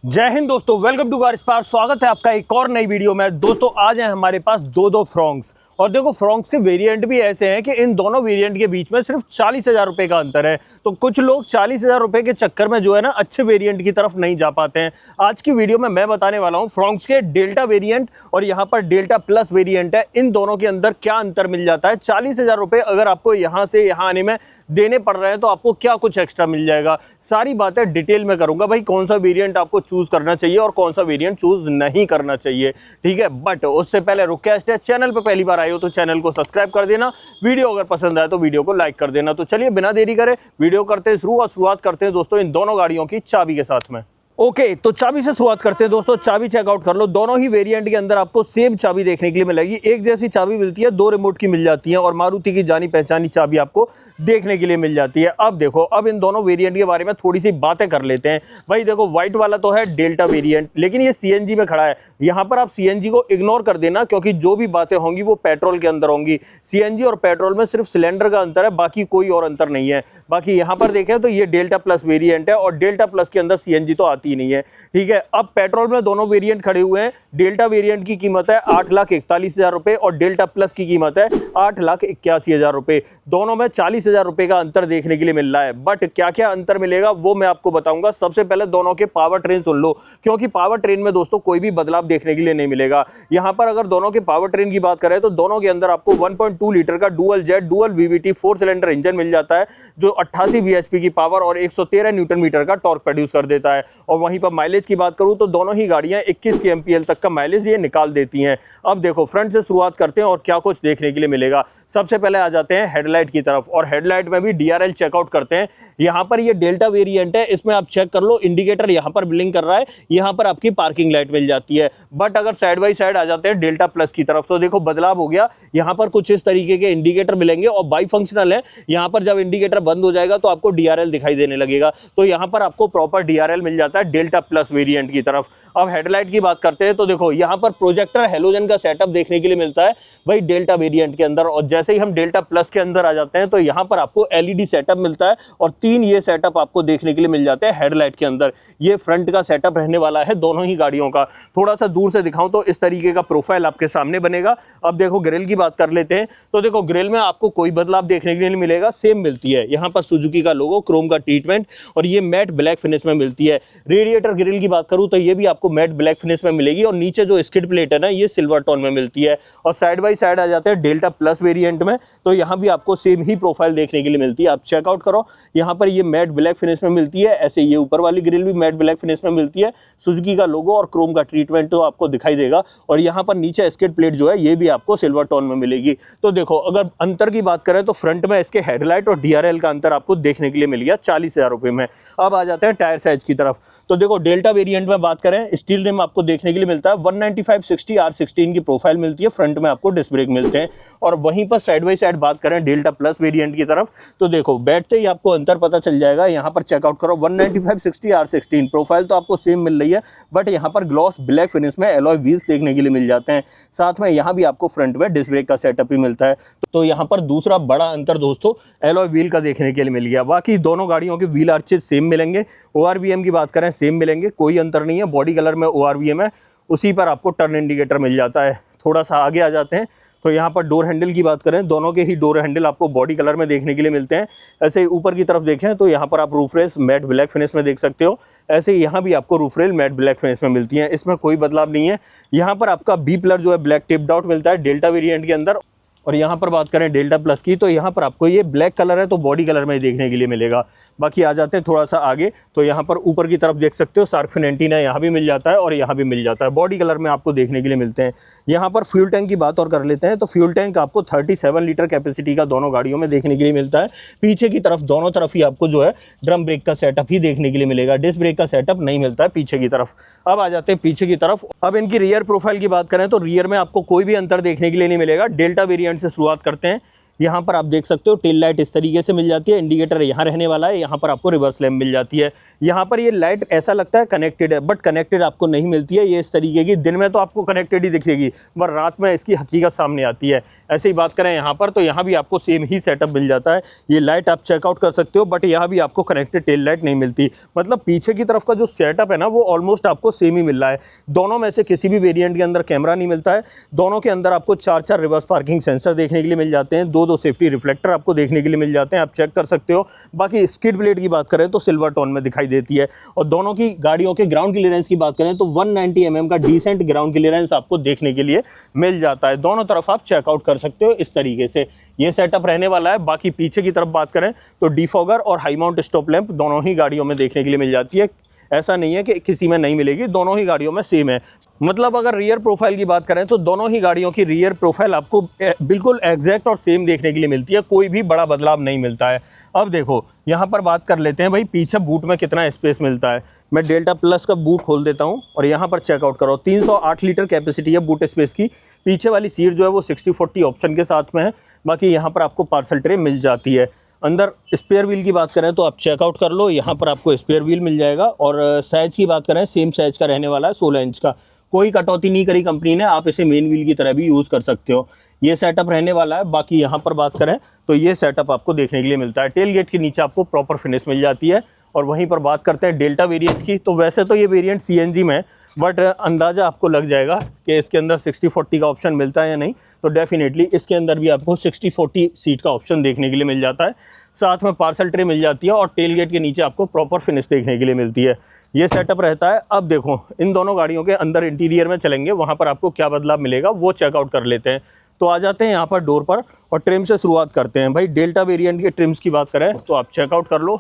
जय हिंद दोस्तों, welcome to car spark. स्वागत है आपका एक और नई वीडियो में। दोस्तों आज है हमारे पास दो फ्रॉन्क्स, और देखो फ्रॉन्क्स के वेरिएंट भी ऐसे हैं कि इन दोनों वेरिएंट के बीच में सिर्फ 40,000 रुपए का अंतर है। तो कुछ लोग 40,000 रुपए के चक्कर में जो है ना अच्छे वेरिएंट की तरफ नहीं जा पाते हैं। आज की वीडियो में मैं बताने वाला हूँ फ्रॉन्क्स के डेल्टा वेरिएंट और यहाँ पर डेल्टा प्लस वेरिएंट है, इन दोनों के अंदर क्या अंतर मिल जाता है। 40,000 रुपए अगर आपको यहाँ से यहाँ आने में देने पड़ रहे हैं तो आपको क्या कुछ एक्स्ट्रा मिल जाएगा, सारी बातें डिटेल में करूंगा भाई। कौन सा वेरिएंट आपको चूज करना चाहिए और कौन सा वेरिएंट चूज नहीं करना चाहिए, ठीक है। बट उससे पहले रिक्वेस्ट है, चैनल पे पहली बार आए हो तो चैनल को सब्सक्राइब कर देना, वीडियो अगर पसंद आए तो वीडियो को लाइक कर देना। तो चलिए बिना देरी करे वीडियो करते हैं शुरू, और शुरुआत करते हैं दोस्तों इन दोनों गाड़ियों की चाबी के साथ में। ओके, तो चाबी से शुरुआत करते हैं दोस्तों। चाबी चेकआउट कर लो। दोनों ही वेरिएंट के अंदर आपको सेम चाबी देखने के लिए मिलेगी, एक जैसी चाबी मिलती है, दो रिमोट की मिल जाती है और मारुति की जानी पहचानी चाबी आपको देखने के लिए मिल जाती है। अब देखो, अब इन दोनों वेरिएंट के बारे में थोड़ी सी बातें कर लेते हैं भाई। देखो व्हाइट वाला तो है डेल्टा वेरिएंट, लेकिन ये सीएनजी में खड़ा है। यहाँ पर आप सीएनजी को इग्नोर कर देना, क्योंकि जो भी बातें होंगी वो पेट्रोल के अंदर होंगी। सीएनजी और पेट्रोल में सिर्फ सिलेंडर का अंतर है, बाकी कोई और अंतर नहीं है। बाकी यहाँ पर देखें तो ये डेल्टा प्लस वेरिएंट है और डेल्टा प्लस के अंदर सीएनजी तो आती ही नहीं है, ठीक है। अब पेट्रोल में दोनों वेरिएंट खड़े हुए हैं। डेल्टा वेरिएंट की कीमत है 8,41,000 रुपए और डेल्टा प्लस की कीमत है 8,81,000 रुपए। दोनों में 40,000 रुपए का अंतर देखने के लिए मिल रहा है। बट क्या क्या अंतर मिलेगा वो मैं आपको बताऊंगा। सबसे पहले दोनों के पावर ट्रेन सुन लो, क्योंकि पावर ट्रेन में दोस्तों कोई भी बदलाव देखने के लिए नहीं मिलेगा। यहां पर अगर दोनों के पावर ट्रेन की बात करें तो दोनों के अंदर आपको 1.2 लीटर का dual jet dual VVT 4 cylinder engine मिल जाता है, जो 88 bhp की पावर और 113 न्यूटन मीटर का टॉर्क प्रोड्यूस कर देता है। और वहीं पर माइलेज की बात करूं तो दोनों ही गाड़ियां 21 kmpl तक का माइलेज ये निकाल देती हैं। अब देखो फ्रंट से शुरुआत करते हैं और क्या कुछ देखने के लिए मिलेगा। सबसे पहले आ जाते हैं हेडलाइट की तरफ, और हेडलाइट में भी डीआरएल चेकआउट करते हैं। यहां पर ये डेल्टा वेरिएंट है, इसमें आप चेक कर लो, इंडिकेटर यहां पर ब्लिंक कर रहा है, यहां पर आपकी पार्किंग लाइट मिल जाती है। बट अगर साइड बाई साइड आ जाते हैं डेल्टा प्लस की तरफ तो देखो बदलाव हो गया। यहां पर कुछ इस तरीके के इंडिकेटर मिलेंगे और बाई फंक्शनल है। यहां पर जब इंडिकेटर बंद हो जाएगा तो आपको डीआरएल दिखाई देने लगेगा, तो यहां पर आपको प्रॉपर डीआरएल मिल जाता है डेल्टा प्लस वेरिएंट की तरफ। अब हेडलाइट की बात करते हैं तो देखो यहां पर प्रोजेक्टर हेलोजन का सेटअप देखने के लिए मिलता है भाई डेल्टा वेरिएंट के अंदर। और जैसे ही हम डेल्टा प्लस के अंदर आ जाते हैं तो यहां पर आपको एलईडी सेटअप मिलता है, और 3 ये सेटअप आपको देखने के लिए मिल जाते हैं हेडलाइट के अंदर। ये फ्रंट का सेटअप रहने वाला है दोनों ही गाड़ियों का। थोड़ा सा दूर से दिखाऊं तो इस तरीके का प्रोफाइल आपके सामने बनेगा। अब देखो ग्रिल की बात कर लेते हैं तो देखो ग्रिल में आपको कोई बदलाव देखने के लिए नहीं मिलेगा, सेम मिलती है। यहाँ पर सुजुकी का लोगो, क्रोम का ट्रीटमेंट और ये मैट ब्लैक फिनिश में मिलती है। रेडिएटर ग्रिल की बात करूं तो ये भी आपको मैट ब्लैक फिनिश में मिलेगी, और नीचे जो स्किड प्लेट है ना ये सिल्वर टोन में मिलती है। और साइड बाई साइड आ जाते हैं डेल्टा प्लस वेरिएंट में, तो यहाँ भी आपको सेम ही प्रोफाइल देखने के लिए मिलती है। आप चेकआउट करो, यहाँ पर ये मैट ब्लैक फिनिश में मिलती है, ऐसे ये ऊपर वाली ग्रिल भी मैट ब्लैक फिनिश में मिलती है। सुजुकी का लोगो और क्रोम का ट्रीटमेंट तो आपको दिखाई देगा, और यहाँ पर नीचे स्किड प्लेट जो है ये भी आपको सिल्वर टोन में मिलेगी। तो देखो अगर अंतर की बात करें तो फ्रंट में इसके हेडलाइट और डीआरएल का अंतर आपको देखने के लिए मिल गया 40,000 रुपए में। अब आ जाते हैं टायर साइज की तरफ। तो देखो डेल्टा वेरिएंट में बात करें, स्टील रिम आपको देखने के लिए मिलता है 195/60 R16 की प्रोफाइल मिलती है, फ्रंट में आपको डिस्क ब्रेक मिलते हैं। और वहीं पर साइड बाई साइड बात करें डेल्टा प्लस वेरिएंट की तरफ तो देखो बैठते ही आपको अंतर पता चल जाएगा। यहाँ पर चेकआउट करो 195/60 R16 प्रोफाइल तो आपको सेम मिल रही है, बट यहाँ पर ग्लॉस ब्लैक फिनिश में एलॉय व्हील्स देखने के लिए मिल जाते हैं। साथ में यहाँ भी आपको फ्रंट में डिस्क ब्रेक का सेटअप भी मिलता है। तो यहाँ पर दूसरा बड़ा अंतर दोस्तों एलॉय व्हील का देखने के लिए मिल गया। बाकी दोनों गाड़ियों के व्हील आर्चेज सेम मिलेंगे। ORVM की बात करें सेम मिलेंगे, कोई अंतर नहीं है। बॉडी कलर में ORVM है, उसी पर आपको टर्न इंडिकेटर मिल जाता है। थोड़ा सा आगे आ जाते हैं तो यहाँ पर डोर हैंडल की बात करें, दोनों के ही डोर हैंडल आपको बॉडी कलर में देखने के लिए मिलते हैं। ऐसे ही ऊपर की तरफ देखें तो यहाँ पर आप roof rail matte black finish में देख सकते हो, ऐसे ही यहाँ भी आपको roof rail matte black finish में मिलती है। इसमें कोई बदलाव नहीं है। यहाँ पर आपका बी पिलर जो है ब्लैक टिप्ड आउट मिलता है डेल्टा वेरिएंट के अंदर। और यहाँ पर बात करें डेल्टा प्लस की तो यहाँ पर आपको ये ब्लैक कलर है तो बॉडी कलर में देखने के लिए मिलेगा। बाकी आ जाते हैं थोड़ा सा आगे तो यहाँ पर ऊपर की तरफ देख सकते हो शार्क फिन एंटीना यहाँ भी मिल जाता है और यहाँ भी मिल जाता है, बॉडी कलर में आपको देखने के लिए मिलते हैं। यहाँ पर फ्यूल टैंक की बात और कर लेते हैं तो फ्यूल टैंक आपको 37 लीटर कैपेसिटी का दोनों गाड़ियों में देखने के लिए मिलता है। पीछे की तरफ दोनों तरफ ही आपको जो है ड्रम ब्रेक का सेटअप ही देखने के लिए मिलेगा, डिस्क ब्रेक का सेटअप नहीं मिलता है पीछे की तरफ। अब आ जाते हैं पीछे की तरफ। अब इनकी रियर प्रोफाइल की बात करें तो रियर में आपको कोई भी अंतर देखने के लिए नहीं मिलेगा। डेल्टा वेरिएंट से शुरुआत करते हैं। यहाँ पर आप देख सकते हो टेल लाइट इस तरीके से मिल जाती है, इंडिकेटर यहाँ रहने वाला है, यहाँ पर आपको रिवर्स लैम्प मिल जाती है। यहाँ पर ये लाइट ऐसा लगता है कनेक्टेड है, बट कनेक्टेड आपको नहीं मिलती है। ये इस तरीके की दिन में तो आपको कनेक्टेड ही दिखेगी, पर रात में इसकी हकीकत सामने आती है। ऐसे ही बात करें यहाँ पर, तो यहाँ भी आपको सेम ही सेटअप मिल जाता है। ये लाइट आप चेकआउट कर सकते हो, बट यहाँ भी आपको कनेक्टेड टेल लाइट नहीं मिलती। मतलब पीछे की तरफ का जो सेटअप है ना, वो ऑलमोस्ट आपको सेम ही मिल रहा है। दोनों में से किसी भी वेरिएंट के अंदर कैमरा नहीं मिलता है। दोनों के अंदर आपको 4 रिवर्स पार्किंग सेंसर देखने के लिए मिल जाते हैं, 2 सेफ्टी रिफ्लेक्टर आपको देखने के लिए मिल जाते हैं, आप चेक कर सकते हो। बाकी स्किड प्लेट की बात करें तो सिल्वर टोन में दिखाई देती है। और दोनों की गाड़ियों के ग्राउंड क्लियरेंस की बात करें तो 190 mm का डिसेंट ग्राउंड क्लियरेंस आपको देखने के लिए मिल जाता है। दोनों तरफ आप चेकआउट कर सकते हो इस तरीके से ये सेटअप रहने वाला है। बाकी पीछे की तरफ बात करें तो डिफॉगर और हाई माउंट स्टॉप लैंप दोनों ही गाड़ियों में देखने के लिए मिल जाती है। ऐसा नहीं है कि किसी में नहीं मिलेगी, दोनों ही गाड़ियों में सेम है। मतलब अगर रियर प्रोफाइल की बात करें तो दोनों ही गाड़ियों की रियर प्रोफाइल आपको बिल्कुल एग्जैक्ट और सेम देखने के लिए मिलती है, कोई भी बड़ा बदलाव नहीं मिलता है। अब देखो यहाँ पर बात कर लेते हैं भाई पीछे बूट में कितना स्पेस मिलता है। मैं डेल्टा प्लस का बूट खोल देता हूँ और यहाँ पर चेकआउट करो। 308 लीटर कैपेसिटी है बूट स्पेस की। पीछे वाली सीट जो है वो 60-40 ऑप्शन के साथ में है। बाकी यहाँ पर आपको पार्सल ट्रे मिल जाती है। अंदर स्पेयर व्हील की बात करें तो आप चेकआउट कर लो, यहाँ पर आपको स्पेयर व्हील मिल जाएगा। और साइज़ की बात करें सेम साइज़ का रहने वाला है, 16 इंच का। कोई कटौती नहीं करी कंपनी ने, आप इसे मेन व्हील की तरह भी यूज़ कर सकते हो। ये सेटअप रहने वाला है। बाकी यहाँ पर बात करें तो ये सेटअप आपको देखने के लिए मिलता है। टेल गेट के नीचे आपको प्रॉपर फिनिश मिल जाती है। और वहीं पर बात करते हैं डेल्टा वेरिएंट की, तो वैसे तो ये वेरिएंट सीएनजी में है, बट अंदाज़ा आपको लग जाएगा कि इसके अंदर 60-40 का ऑप्शन मिलता है या नहीं। तो डेफिनेटली इसके अंदर भी आपको 60-40 सीट का ऑप्शन देखने के लिए मिल जाता है। साथ में पार्सल ट्रे मिल जाती है और टेल गेट के नीचे आपको प्रॉपर फिनिश देखने के लिए मिलती है। ये सेटअप रहता है। अब देखो इन दोनों गाड़ियों के अंदर इंटीरियर में चलेंगे, वहाँ पर आपको क्या बदलाव मिलेगा वो चेकआउट कर लेते हैं। तो आ जाते हैं यहाँ पर डोर पर और ट्रिम से शुरुआत करते हैं। भाई डेल्टा वेरिएंट के ट्रिम्स की बात करें तो आप चेकआउट कर लो।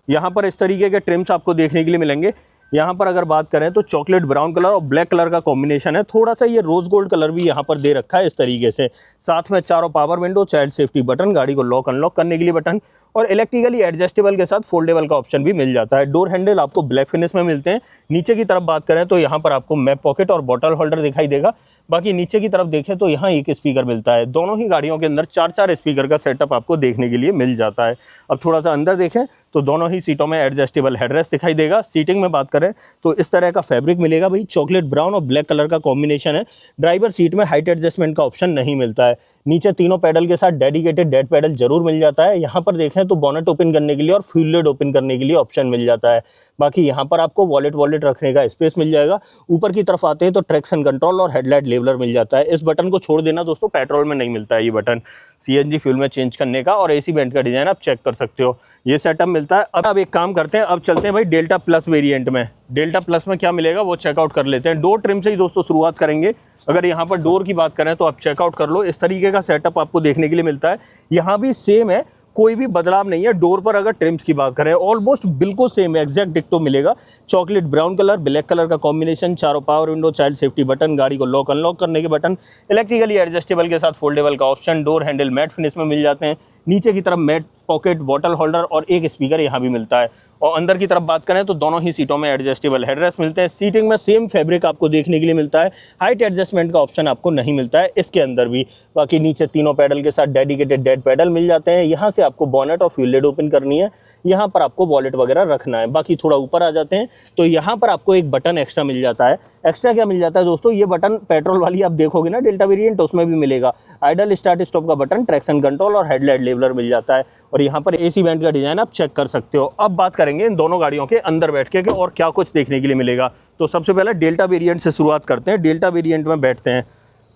यहाँ पर इस तरीके के ट्रिम्स आपको देखने के लिए मिलेंगे। यहाँ पर अगर बात करें तो चॉकलेट ब्राउन कलर और ब्लैक कलर का कॉम्बिनेशन है। थोड़ा सा ये रोज़ गोल्ड कलर भी यहाँ पर दे रखा है इस तरीके से। साथ में चारों power window, child safety button, गाड़ी को लॉक अनलॉक करने के लिए बटन और इलेक्ट्रिकली एडजस्टेबल के साथ फोल्डेबल का ऑप्शन भी मिल जाता है। डोर हैंडल आपको ब्लैक फिनिश में मिलते हैं। नीचे की तरफ बात करें तो यहाँ पर आपको मैप पॉकेट और बॉटल होल्डर दिखाई देगा। बाकी नीचे की तरफ देखें तो यहाँ एक स्पीकर मिलता है। दोनों ही गाड़ियों के अंदर 4 स्पीकर का सेटअप आपको देखने के लिए मिल जाता है। अब थोड़ा सा अंदर देखें तो दोनों ही सीटों में एडजस्टेबल हेडरेस्ट दिखाई देगा। सीटिंग में बात करें तो इस तरह का फैब्रिक मिलेगा भाई, चॉकलेट ब्राउन और ब्लैक कलर का कॉम्बिनेशन है। ड्राइवर सीट में हाइट एडजस्टमेंट का ऑप्शन नहीं मिलता है। नीचे तीनों पैडल के साथ डेडिकेटेड डेड पैडल जरूर मिल जाता है। यहाँ पर देखें तो बोनेट ओपन करने के लिए और फ्यूल लिड ओपन करने के लिए ऑप्शन मिल जाता है। बाकी यहाँ पर आपको वॉलेट रखने का स्पेस मिल जाएगा। ऊपर की तरफ आते हैं तो ट्रैक्शन कंट्रोल और हेडलाइट लेवलर मिल जाता है। इस बटन को छोड़ देना दोस्तों, पेट्रोल में नहीं मिलता है ये बटन, सीएनजी फ्यूल में चेंज करने का। और एसी वेंट का डिजाइन आप चेक कर सकते हो, ये सेटअप मिलता है। अब एक काम करते हैं, अब चलते हैं भाई डेल्टा प्लस वेरिएंट में। डेल्टा प्लस में क्या मिलेगा वो चेकआउट कर लेते हैं। डोर ट्रिम से ही दोस्तों शुरुआत करेंगे। अगर यहाँ पर डोर की बात करें तो आप चेकआउट कर लो, इस तरीके का सेटअप आपको देखने के लिए मिलता है। यहाँ भी सेम है, कोई भी बदलाव नहीं है। डोर पर अगर ट्रिम्स की बात करें ऑलमोस्ट बिल्कुल सेम एग्जैक्ट डिक्टो मिलेगा। Chocolate brown colour, black colour का कॉम्बिनेशन, चारों power window, child safety button, गाड़ी को लॉक अनलॉक करने के बटन, इलेक्ट्रिकली एडजस्टेबल के साथ फोल्डेबल का option, door handle matte finish में मिल जाते हैं। नीचे की तरफ मैट पॉकेट, बॉटल होल्डर और एक स्पीकर यहाँ भी मिलता है। और अंदर की तरफ बात करें तो दोनों ही सीटों में एडजस्टेबल हेडरेस्ट मिलते हैं। सीटिंग में सेम फैब्रिक आपको देखने के लिए मिलता है। हाइट एडजस्टमेंट का ऑप्शन आपको नहीं मिलता है इसके अंदर भी। बाकी नीचे तीनों पैडल के साथ डेडिकेटेड डेड पैडल मिल जाते हैं। यहाँ से आपको बोनेट और फ्यूल लिड ओपन करनी है, यहाँ पर आपको वॉलेट वगैरह रखना है। बाकी थोड़ा ऊपर आ जाते हैं तो यहाँ पर आपको एक बटन एक्स्ट्रा मिल जाता है। एक्स्ट्रा क्या मिल जाता है दोस्तों, ये बटन पेट्रोल वाली आप देखोगे ना डेल्टा वेरिएंट, उसमें भी मिलेगा। आइडल स्टार्ट स्टॉप का बटन, ट्रैक्शन कंट्रोल और हेडलाइट लेवलर मिल जाता है। और यहाँ पर एसी वेंट का डिजाइन आप चेक कर सकते हो। अब बात करेंगे इन दोनों गाड़ियों के अंदर बैठ के और क्या कुछ देखने के लिए मिलेगा। तो सबसे पहले डेल्टा वेरिएंट से शुरुआत करते हैं। डेल्टा वेरिएंट में बैठते हैं,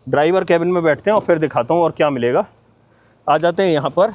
ड्राइवर कैबिन में बैठते हैं और फिर दिखाता हूँ और क्या मिलेगा। आ जाते हैं यहाँ पर।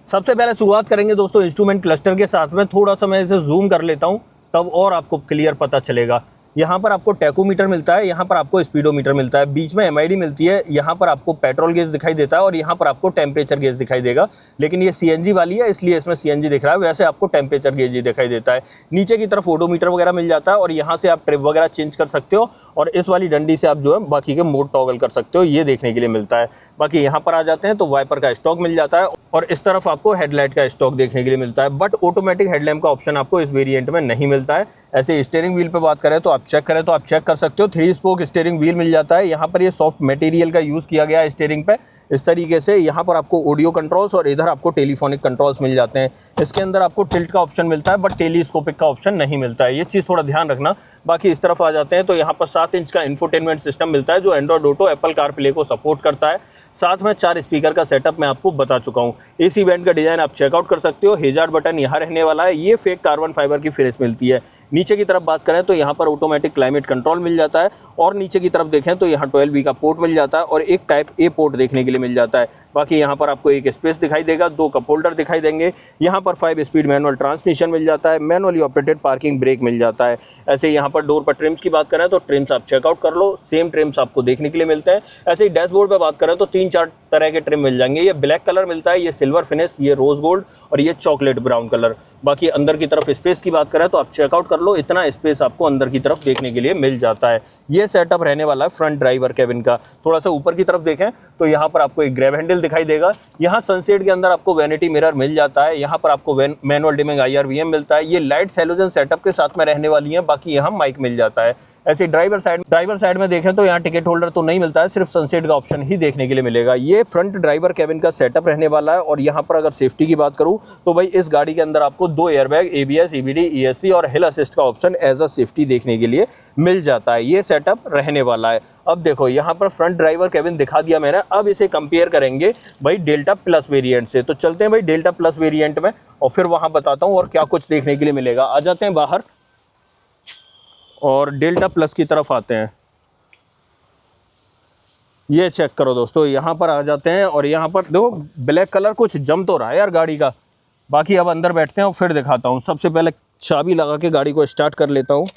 सबसे पहले शुरुआत करेंगे दोस्तों इंस्ट्रूमेंट क्लस्टर के साथ में। थोड़ा सा मैं इसे जूम कर लेता हूँ तब और आपको क्लियर पता चलेगा। यहाँ पर आपको टैकोमीटर मिलता है, यहाँ पर आपको स्पीडोमीटर मिलता है, बीच में एमआईडी मिलती है, यहाँ पर आपको पेट्रोल गेज दिखाई देता है और यहाँ पर आपको टेम्परेचर गेज दिखाई देगा। लेकिन ये सीएनजी वाली है इसलिए इसमें सीएनजी दिख रहा है, वैसे आपको टेम्परेचर गेज ही दिखाई देता है। नीचे की तरफ ओडोमीटर वगैरह मिल जाता है और यहाँ से आप ट्रिप वगैरह चेंज कर सकते हो और इस वाली डंडी से आप जो है बाकी के मोड टॉगल कर सकते हो, ये देखने के लिए मिलता है। बाकी यहाँ पर आ जाते हैं तो वाइपर का स्टॉक मिल जाता है और इस तरफ आपको हेडलाइट का स्टॉक देखने के लिए मिलता है। बट ऑटोमेटिक हेडलैम्प का ऑप्शन आपको इस वेरिएंट में नहीं मिलता है। ऐसे स्टीयरिंग व्हील पे बात करें तो आप चेक करें तो आप चेक कर सकते हो 3 स्पोक स्टीयरिंग व्हील मिल जाता है। यहाँ पर ये सॉफ्ट मटेरियल का यूज़ किया गया है स्टीयरिंग पे इस तरीके से। यहाँ पर आपको ऑडियो कंट्रोल्स और इधर आपको टेलीफोनिक कंट्रोल्स मिल जाते हैं। इसके अंदर आपको टिल्ट का ऑप्शन मिलता है बट टेलीस्कोपिक का ऑप्शन नहीं मिलता है, ये चीज़ थोड़ा ध्यान रखना। बाकी इस तरफ आ जाते हैं तो यहाँ पर 7 इंच का इंफोटेनमेंट सिस्टम मिलता है जो एंड्रॉइड ऑटो, एप्पल कारप्ले को सपोर्ट करता है। साथ में 4 स्पीकर का सेटअप मैं आपको बता चुका हूँ। एसी बैंड का डिज़ाइन आप चेकआउट कर सकते हो। हेजार्ड बटन यहाँ रहने वाला है, ये फेक कार्बन फाइबर की फिनिश मिलती है। नीचे की तरफ बात करें तो यहाँ पर ऑटोमेटिक क्लाइमेट कंट्रोल मिल जाता है और नीचे की तरफ देखें तो यहाँ 12V का पोर्ट मिल जाता है और एक टाइप ए पोर्ट देखने के लिए मिल जाता है। बाकी यहाँ पर आपको एक स्पेस दिखाई देगा, 2 कप होल्डर दिखाई देंगे। यहाँ पर 5 स्पीड मैनुअल ट्रांसमिशन मिल जाता है, मैनुअली ऑपरेटेड पार्किंग ब्रेक मिल जाता है। ऐसे यहाँ पर डोर पर ट्रिम्स की बात करें तो ट्रिम्स आप चेकआउट कर लो, सेम ट्रिम्स आपको देखने के लिए मिलते हैं। ऐसे ही डैशबोर्ड पर बात करें तो 3-4 तरह के ट्रिम मिल जाएंगे। ये ब्लैक कलर मिलता है, ये सिल्वर फिनिश, ये रोज गोल्ड और ये चॉकलेट ब्राउन कलर। बाकी अंदर की तरफ स्पेस की बात करें तो आप चेकआउट कर लो, इतना स्पेस आपको अंदर की तरफ देखने के लिए मिल जाता है। ये सेटअप रहने वाला है फ्रंट ड्राइवर केबिन का। थोड़ा सा ऊपर की तरफ देखें तो यहाँ पर आपको एक ग्रैब हैंडल दिखाई देगा। यहाँ सनसेट के अंदर आपको वैनिटी मिरर मिल जाता है। यहाँ पर आपको मैनुअल डिमिंग IRVM मिलता है। ये लाइट्स हैलोजन सेटअप के साथ में रहने वाली हैं। बाकी यहाँ माइक मिल जाता है। ऐसे ड्राइवर साइड में देखें तो यहाँ टिकट होल्डर तो नहीं मिलता है, सिर्फ सनसेट का ऑप्शन ही देखने के लिए मिलेगा। ये फ्रंट ड्राइवर केबिन का सेटअप रहने वाला है। और यहाँ पर अगर सेफ्टी की बात करूँ तो भाई इस गाड़ी के अंदर आपको 2 एयरबैग, ABS, EBD, ESC और हिल असिस्ट का ऑप्शन एज अ सेफ्टी देखने के लिए मिल जाता है। ये सेटअप रहने वाला है। अब देखो यहाँ पर फ्रंट ड्राइवर केबिन दिखा दिया मैंने, अब इसे कंपेयर करेंगे भाई डेल्टा प्लस वेरिएंट से। तो चलते हैं भाई डेल्टा प्लस वेरिएंट में और फिर वहाँ बताता हूँ और क्या कुछ देखने के लिए मिलेगा। आ जाते हैं बाहर और डेल्टा प्लस की तरफ आते हैं। ये चेक करो दोस्तों, यहाँ पर आ जाते हैं और यहाँ पर देखो ब्लैक कलर कुछ जम तो रहा है यार गाड़ी का। बाकी अब अंदर बैठते हैं और फिर दिखाता हूँ। सबसे पहले चाबी लगा के गाड़ी को स्टार्ट कर लेता हूँ।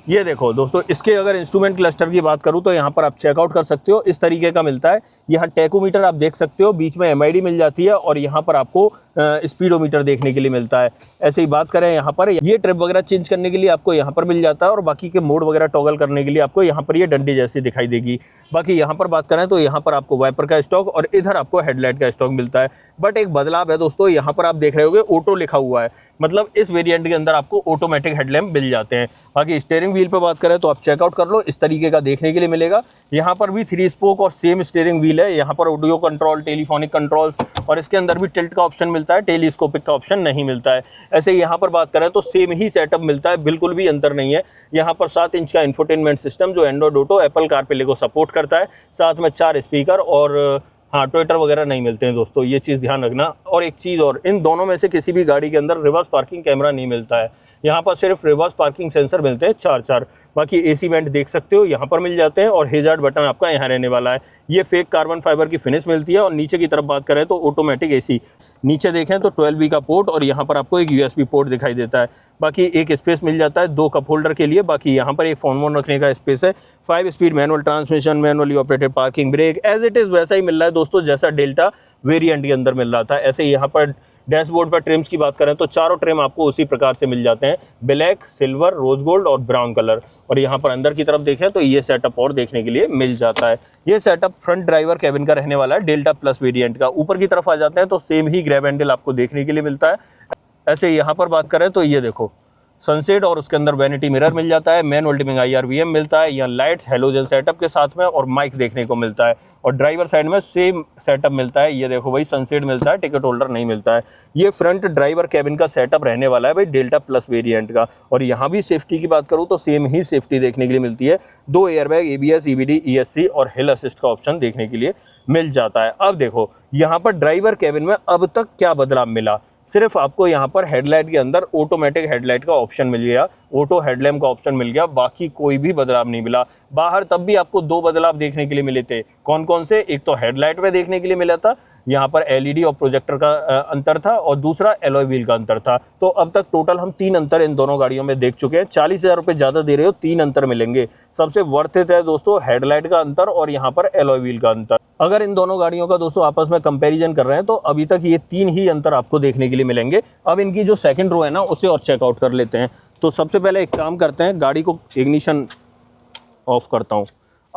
ये देखो दोस्तों, इसके अगर इंस्ट्रूमेंट क्लस्टर की बात करूँ तो यहाँ पर आप चेकआउट कर सकते हो, इस तरीके का मिलता है। यहाँ टैकोमीटर आप देख सकते हो, बीच में MID मिल जाती है और यहाँ पर आपको स्पीडोमीटर देखने के लिए मिलता है। ऐसे ही बात करें यहाँ पर ये ट्रिप वगैरह चेंज करने के लिए आपको यहाँ पर मिल जाता है और बाकी के मोड वगैरह टॉगल करने के लिए आपको यहाँ पर ये डंडी जैसी दिखाई देगी। बाकी यहाँ पर बात करें तो यहाँ पर आपको वाइपर का स्टॉक और इधर आपको हेडलाइट का स्टॉक मिलता है। बट एक बदलाव है दोस्तों, यहाँ पर आप देख रहे होगे ऑटो लिखा हुआ है, मतलब इस वेरिएंट के अंदर आपको ऑटोमेटिक हेडलैम्प मिल जाते हैं। बाकी स्टीयरिंग व्हील पे बात करें तो आप चेकआउट कर लो, इस तरीके का देखने के लिए मिलेगा। यहाँ पर भी 3 स्पोक और सेम स्टीयरिंग व्हील है। यहाँ पर ऑडियो कंट्रोल, टेलीफोनिक कंट्रोल्स और इसके अंदर भी टिल्ट का ऑप्शन मिलता है, टेलीस्कोपिक का ऑप्शन नहीं मिलता है। ऐसे यहाँ पर बात करें तो सेम ही सेटअप मिलता है, बिल्कुल भी अंतर नहीं है। यहाँ पर 7 इंच का इंफोटेनमेंट सिस्टम जो एंड्रॉइड ऑटो, एप्पल कारप्ले को सपोर्ट करता है। साथ में 4 स्पीकर और हाँ ट्विटर वगैरह नहीं मिलते हैं दोस्तों, ये चीज़ ध्यान रखना। और एक चीज़ और, इन दोनों में से किसी भी गाड़ी के अंदर रिवर्स पार्किंग कैमरा नहीं मिलता है। यहाँ पर सिर्फ रिवर्स पार्किंग सेंसर मिलते हैं 4-4। बाकी AC वेंट देख सकते हो यहाँ पर मिल जाते हैं और हेजार्ड बटन आपका यहाँ रहने वाला है। ये फेक कार्बन फाइबर की फिनिश मिलती है। और नीचे की तरफ बात करें तो ऑटोमेटिक AC, नीचे देखें तो 12V का पोर्ट और यहाँ पर आपको एक USB पोर्ट दिखाई देता है। बाकी एक स्पेस मिल जाता है 2 कप होल्डर के लिए। बाकी यहाँ पर एक फोन वोन रखने का स्पेस है। 5 speed manual transmission, manually operated parking brake, as it is वैसा ही मिल रहा है दोस्तों जैसा डेल्टा वेरिएंट के अंदर मिल रहा था। ऐसे यहाँ पर डैशबोर्ड पर ट्रिम्स की बात करें तो चारों ट्रिम आपको उसी प्रकार से मिल जाते हैं, ब्लैक, सिल्वर, रोज गोल्ड और ब्राउन कलर। और यहाँ पर अंदर की तरफ देखें तो ये सेटअप और देखने के लिए मिल जाता है। ये सेटअप फ्रंट ड्राइवर केबिन का रहने वाला है डेल्टा प्लस वेरिएंट का। ऊपर की तरफ आ जाते हैं तो सेम ही ग्रैब हैंडल आपको देखने के लिए मिलता है। ऐसे यहाँ पर बात करें तो ये देखो सनसेट और उसके अंदर वैनिटी मिरर मिल जाता है, मैनुअल डिमिंग IRVM मिलता है, यहाँ लाइट्स हैलोजन सेटअप के साथ में और माइक देखने को मिलता है। और ड्राइवर साइड में सेम सेटअप मिलता है। ये देखो भाई सनसेट मिलता है, टिकट होल्डर नहीं मिलता है। ये फ्रंट ड्राइवर केबिन का सेटअप रहने वाला है भाई डेल्टा प्लस वेरिएंट का। और यहाँ भी सेफ्टी की बात करूँ तो सेम ही सेफ्टी देखने के लिए मिलती है। 2 एयरबैग, ABS, EBD, ESC और हिल असिस्ट का ऑप्शन देखने के लिए मिल जाता है। अब देखो यहाँ पर ड्राइवर केबिन में अब तक क्या बदलाव मिला, सिर्फ आपको यहाँ पर हेडलाइट के अंदर ऑटोमेटिक हेडलाइट का ऑप्शन मिल गया, ऑटो हेडलैम्प का ऑप्शन मिल गया। बाकी कोई भी बदलाव नहीं मिला। बाहर तब भी आपको 2 बदलाव देखने के लिए मिले थे। कौन कौन से? एक तो हेडलाइट में देखने के लिए मिला था, यहाँ पर LED और प्रोजेक्टर का अंतर था और दूसरा एलॉय व्हील का अंतर था। तो अब तक टोटल हम 3 अंतर इन दोनों गाड़ियों में देख चुके हैं। 40,000 रुपये ज़्यादा दे रहे हो, 3 अंतर मिलेंगे। सबसे वर्थ इट है दोस्तों हेडलाइट का अंतर और यहाँ पर एलॉय व्हील का अंतर। अगर इन दोनों गाड़ियों का दोस्तों आपस में कंपैरिजन कर रहे हैं तो अभी तक ये 3 ही अंतर आपको देखने के लिए मिलेंगे। अब इनकी जो सेकंड रो है ना उसे और चेकआउट कर लेते हैं। तो सबसे पहले एक काम करते हैं, गाड़ी को इग्निशन ऑफ करता हूँ।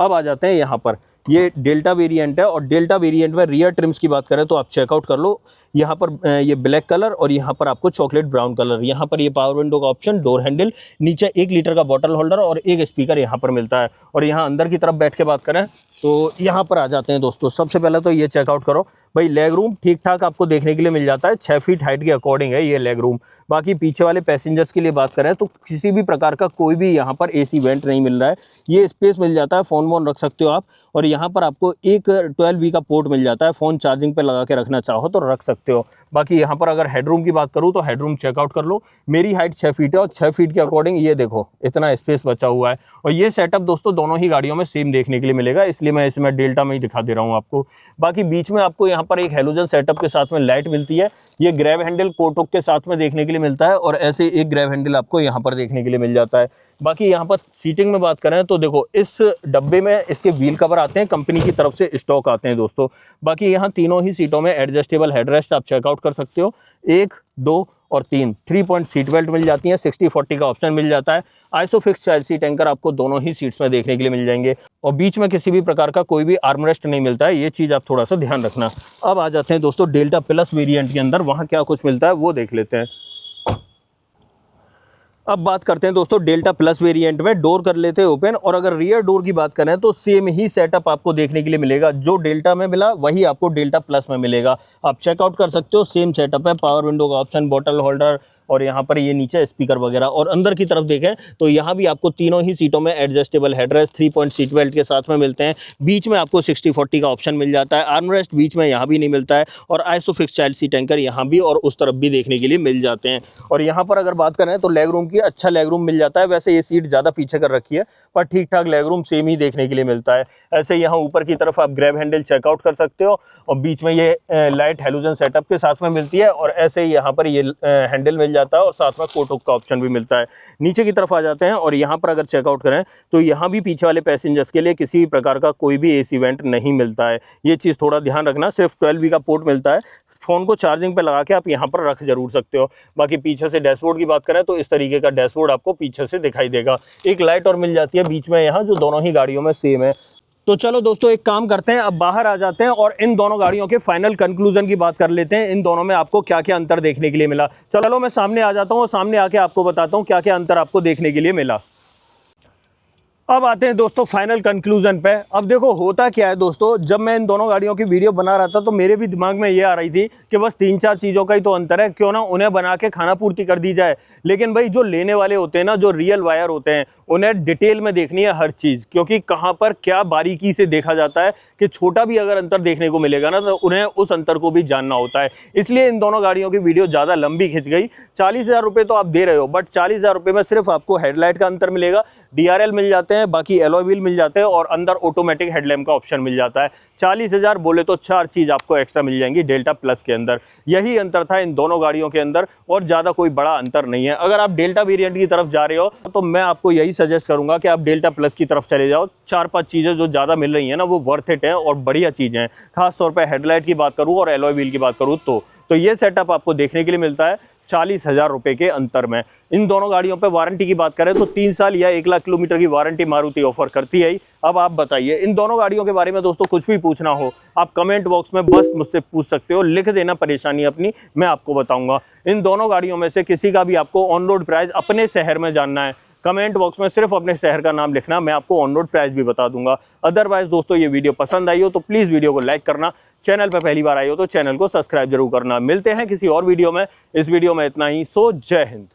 अब आ जाते हैं यहाँ पर, ये डेल्टा वेरिएंट है और डेल्टा वेरिएंट में रियर ट्रिम्स की बात करें तो आप चेकआउट कर लो। यहाँ पर ये ब्लैक कलर और यहाँ पर आपको चॉकलेट ब्राउन कलर, यहाँ पर ये पावर विंडो का ऑप्शन, डोर हैंडल, नीचे 1 लीटर का बॉटल होल्डर और एक स्पीकर यहाँ पर मिलता है। और यहाँ अंदर की तरफ बैठ के बात करें तो यहाँ पर आ जाते हैं दोस्तों। सबसे पहले तो ये चेकआउट करो भाई, लेग रूम ठीक ठाक आपको देखने के लिए मिल जाता है, 6 फीट हाइट के अकॉर्डिंग है ये लेग रूम। बाकी पीछे वाले पैसेंजर्स के लिए बात करें तो किसी भी प्रकार का कोई भी यहाँ पर एसी वेंट नहीं मिल रहा है, ये स्पेस मिल जाता है, फ़ोन वोन रख सकते हो आप। और यहाँ पर आपको एक 12V का पोर्ट मिल जाता है, फ़ोन चार्जिंग पे लगा के रखना चाहो तो रख सकते हो। बाकी यहाँ पर अगर हेडरूम की बात करूँ तो हेडरूम चेकआउट कर लो, मेरी हाइट 6 फीट है और 6 फीट के अकॉर्डिंग ये देखो इतना स्पेस बचा हुआ है। और ये सेटअप दोस्तों दोनों ही गाड़ियों में सेम देखने के लिए मिलेगा, इसलिए मैं इसमें डेल्टा में ही दिखा दे रहा हूँ आपको। बाकी बीच में आपको यहाँ पर एक हेलोजन सेटअप के साथ में लाइट मिलती है, ये ग्रैब हैंडल कोटोक के साथ में देखने के लिए मिलता है और ऐसे एक ग्रैब हैंडल आपको यहाँ पर देखने के लिए मिल जाता है। बाकी यहाँ पर सीटिंग में बात करें तो देखो इस डब्बे में इसके व्हील कवर आते हैं, कंपनी की तरफ से स्टॉक आते हैं दोस्तों। बाकी यहाँ तीनों ही सीटों में एडजस्टेबल हेडरेस्ट आप चेकआउट कर सकते हो, 1, 2 और 3 पॉइंट सीट बेल्ट मिल जाती हैं, 60-40 का ऑप्शन मिल जाता है। आइसोफिक्स चाइल्ड सीट एंकर आपको दोनों ही सीट्स में देखने के लिए मिल जाएंगे और बीच में किसी भी प्रकार का कोई भी आर्मरेस्ट नहीं मिलता है, ये चीज़ आप थोड़ा सा ध्यान रखना। अब आ जाते हैं दोस्तों डेल्टा प्लस वेरिएंट के अंदर, वहाँ क्या कुछ मिलता है वो देख लेते हैं। अब बात करते हैं दोस्तों डेल्टा प्लस वेरिएंट में, डोर कर लेते हैं ओपन। और अगर रियर डोर की बात करें तो सेम ही सेटअप आपको देखने के लिए मिलेगा, जो डेल्टा में मिला वही आपको डेल्टा प्लस में मिलेगा। आप चेकआउट कर सकते हो, सेम सेटअप है, पावर विंडो का ऑप्शन, बॉटल होल्डर और यहाँ पर ये नीचे स्पीकर वगैरह। और अंदर की तरफ देखें तो यहाँ भी आपको तीनों ही सीटों में adjustable headrest 3 point seat belt के साथ में मिलते हैं। बीच में आपको 60-40 का ऑप्शन मिल जाता है, आर्मरेस्ट बीच में यहाँ भी नहीं मिलता है और आइसोफिक्स चाइल्ड सीट एंकर यहाँ भी और उस तरफ भी देखने के लिए मिल जाते हैं। और यहाँ पर अगर बात करें तो लेग रूम की, अच्छा लेग रूम मिल जाता है, वैसे ये सीट ज़्यादा पीछे कर रखी है पर ठीक ठाक लेग रूम सेम ही देखने के लिए मिलता है। ऐसे यहाँ ऊपर की तरफ आप ग्रैब हैंडल चेकआउट कर सकते हो और बीच में ये लाइट हेलोजन सेटअप के साथ में मिलती है और ऐसे ही यहाँ पर ये हैंडल मिल जाता है और साथ में कोटोक का ऑप्शन भी मिलता है। नीचे की तरफ आ जाते हैं और यहाँ पर अगर चेकआउट करें तो यहाँ भी पीछे वाले पैसेंजर्स के लिए किसी भी प्रकार का कोई भी एसी वेंट नहीं मिलता है, ये चीज़ थोड़ा ध्यान रखना। सिर्फ 12V का पोर्ट मिलता है, फ़ोन को चार्जिंग पे लगा के आप यहाँ पर रख जरूर सकते हो। बाकी पीछे से डैशबोर्ड की बात करें तो इस तरीके का डैशबोर्ड आपको पीछे से दिखाई देगा, एक लाइट और मिल जाती है बीच में यहाँ, जो दोनों ही गाड़ियों में सेम है। तो चलो दोस्तों एक काम करते हैं, अब बाहर आ जाते हैं और इन दोनों गाड़ियों के फाइनल कंक्लूजन की बात कर लेते हैं, इन दोनों में आपको क्या क्या अंतर देखने के लिए मिला। चलो मैं सामने आ जाता हूँ और सामने आके आपको बताता हूँ क्या क्या अंतर आपको देखने के लिए मिला। अब आते हैं दोस्तों फाइनल कंक्लूजन पे। अब देखो होता क्या है दोस्तों, जब मैं इन दोनों गाड़ियों की वीडियो बना रहा था तो मेरे भी दिमाग में ये आ रही थी कि बस 3-4 चीज़ों का ही तो अंतर है, क्यों ना उन्हें बना के खाना पूर्ति कर दी जाए। लेकिन भाई जो लेने वाले होते हैं ना, जो रियल वायर होते हैं, उन्हें डिटेल में देखनी है हर चीज़, क्योंकि कहाँ पर क्या बारीकी से देखा जाता है कि छोटा भी अगर अंतर देखने को मिलेगा ना तो उन्हें उस अंतर को भी जानना होता है। इसलिए इन दोनों गाड़ियों की वीडियो ज़्यादा लंबी खिंच गई। 40,000 रुपये तो आप दे रहे हो, बट 40,000 रुपये में सिर्फ आपको हेडलाइट का अंतर मिलेगा, DRL मिल जाते हैं, बाकी एलॉय व्हील मिल जाते हैं और अंदर ऑटोमेटिक हेडलैम्प का ऑप्शन मिल जाता है। 40,000 बोले तो 4 चीज़ आपको एक्स्ट्रा मिल जाएंगी डेल्टा प्लस के अंदर। यही अंतर था इन दोनों गाड़ियों के अंदर और ज़्यादा कोई बड़ा अंतर नहीं है। अगर आप डेल्टा वेरिएंट की तरफ जा रहे हो तो मैं आपको यही सजेस्ट करूंगा कि आप डेल्टा प्लस की तरफ चले जाओ। 4-5 चीज़ें जो ज़्यादा मिल रही हैं ना वो वर्थ इट है और बढ़िया चीज़ें हैं। खासतौर पर हेडलाइट की बात करूँ और एलॉय व्हील की बात करूँ तो ये सेटअप आपको देखने के लिए मिलता है 40,000 रुपये के अंतर में। इन दोनों गाड़ियों पे वारंटी की बात करें तो 3 साल या 1 लाख किलोमीटर की वारंटी मारुति ऑफर करती है। अब आप बताइए इन दोनों गाड़ियों के बारे में दोस्तों कुछ भी पूछना हो आप कमेंट बॉक्स में बस मुझसे पूछ सकते हो, लिख देना परेशानी अपनी, मैं आपको बताऊंगा। इन दोनों गाड़ियों में से किसी का भी आपको ऑन रोड प्राइस अपने शहर में जानना है, कमेंट बॉक्स में सिर्फ अपने शहर का नाम लिखना, मैं आपको ऑन रोड प्राइस भी बता दूंगा। अदरवाइज दोस्तों ये वीडियो पसंद आई हो तो प्लीज़ वीडियो को लाइक करना, चैनल पर पहली बार आई हो तो चैनल को सब्सक्राइब जरूर करना। मिलते हैं किसी और वीडियो में, इस वीडियो में इतना ही। सो जय हिंद।